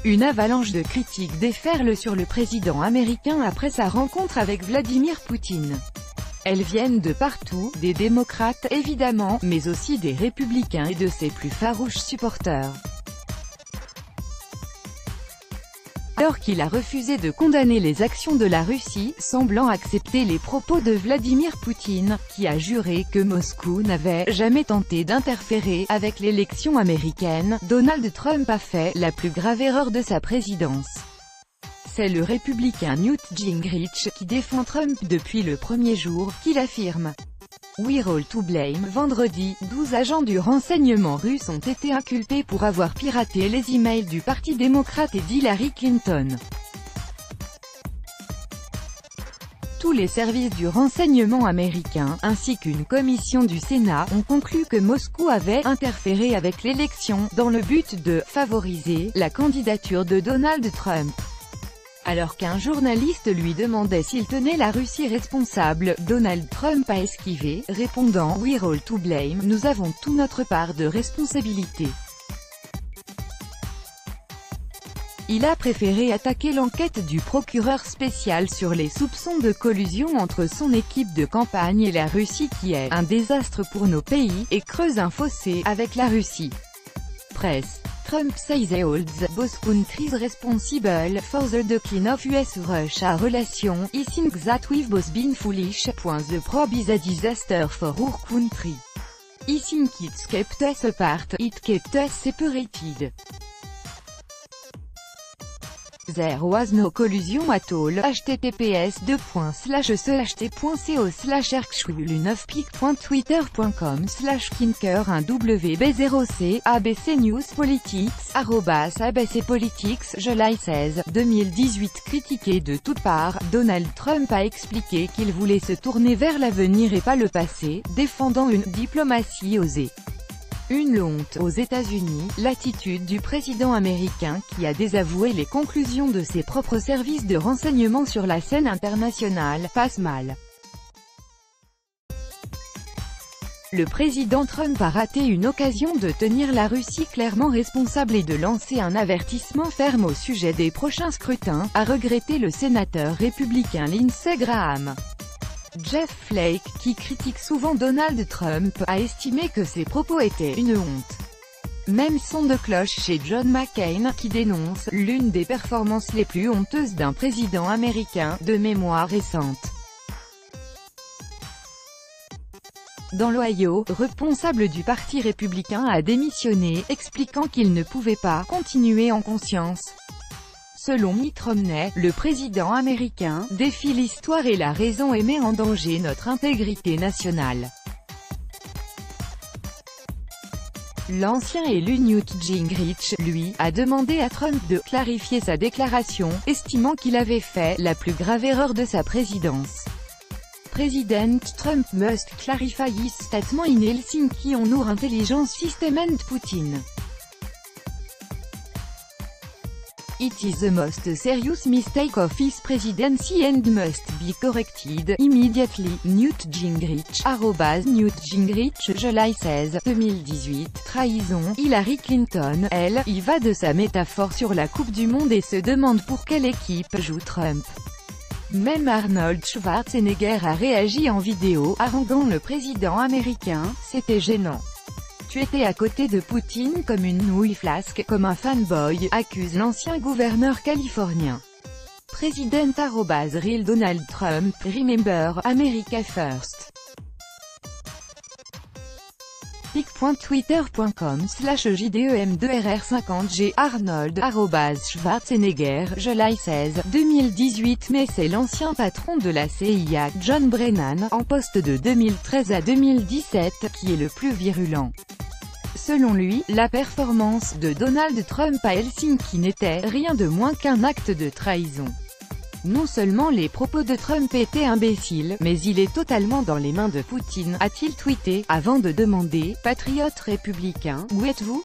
Une avalanche de critiques déferle sur le président américain après sa rencontre avec Vladimir Poutine. Elles viennent de partout, des démocrates évidemment, mais aussi des républicains et de ses plus farouches supporters. Alors qu'il a refusé de condamner les actions de la Russie, semblant accepter les propos de Vladimir Poutine, qui a juré que Moscou n'avait jamais tenté d'interférer avec l'élection américaine, Donald Trump a fait la plus grave erreur de sa présidence. C'est le républicain Newt Gingrich qui défend Trump depuis le premier jour, qu'il affirme. We're all to blame. Vendredi, 12 agents du renseignement russe ont été inculpés pour avoir piraté les emails du Parti démocrate et d'Hillary Clinton. Tous les services du renseignement américain, ainsi qu'une commission du Sénat, ont conclu que Moscou avait interféré avec l'élection, dans le but de « favoriser » la candidature de Donald Trump. Alors qu'un journaliste lui demandait s'il tenait la Russie responsable, Donald Trump a esquivé, répondant « We're all to blame, nous avons tout notre part de responsabilité ». Il a préféré attaquer l'enquête du procureur spécial sur les soupçons de collusion entre son équipe de campagne et la Russie qui est « un désastre pour nos pays » et creuse un fossé avec la Russie. Presse. Trump says he holds both countries responsible for the decline of US-Russia relations. He thinks that we've both been foolish. The probe is a disaster for our country. He thinks it kept us apart, it kept us separated. There was no collusion at all. https://ct.c/kinker1wb0c ABC News Politics @ABC Politics July 16, 2018. Critiqué de toutes parts, Donald Trump a expliqué qu'il voulait se tourner vers l'avenir et pas le passé, défendant une diplomatie osée. Une honte. Aux États-Unis, l'attitude du président américain, qui a désavoué les conclusions de ses propres services de renseignement sur la scène internationale, passe mal. Le président Trump a raté une occasion de tenir la Russie clairement responsable et de lancer un avertissement ferme au sujet des prochains scrutins, a regretté le sénateur républicain Lindsey Graham. Jeff Flake, qui critique souvent Donald Trump, a estimé que ses propos étaient une honte. Même son de cloche chez John McCain, qui dénonce « l'une des performances les plus honteuses d'un président américain, de mémoire récente ». Dans l'Ohio, responsable du Parti républicain a démissionné, expliquant qu'il ne pouvait pas continuer en conscience. Selon Mitt Romney, le président américain défie l'histoire et la raison et met en danger notre intégrité nationale. L'ancien élu Newt Gingrich, lui, a demandé à Trump de clarifier sa déclaration, estimant qu'il avait fait la plus grave erreur de sa présidence. President Trump must clarify his statement in Helsinki on our intelligence system and Putin. It is the most serious mistake of his presidency and must be corrected immediately. Newt Gingrich, @Newt Gingrich, July 16, 2018. Trahison. Hillary Clinton, elle, y va de sa métaphore sur la Coupe du Monde et se demande pour quelle équipe joue Trump. Même Arnold Schwarzenegger a réagi en vidéo, haranguant le président américain, c'était gênant. Tu étais à côté de Poutine comme une nouille flasque, comme un fanboy, accuse l'ancien gouverneur californien. President @Real Donald Trump, remember, America First. pic.twitter.com/jdem2rr50g Arnold, @Schwarzenegger, July 16, 2018. Mais c'est l'ancien patron de la CIA, John Brennan, en poste de 2013 à 2017, qui est le plus virulent. Selon lui, la performance de Donald Trump à Helsinki n'était rien de moins qu'un acte de trahison. Non seulement les propos de Trump étaient imbéciles, mais il est totalement dans les mains de Poutine, a-t-il tweeté, avant de demander « Patriote républicain, où êtes-vous »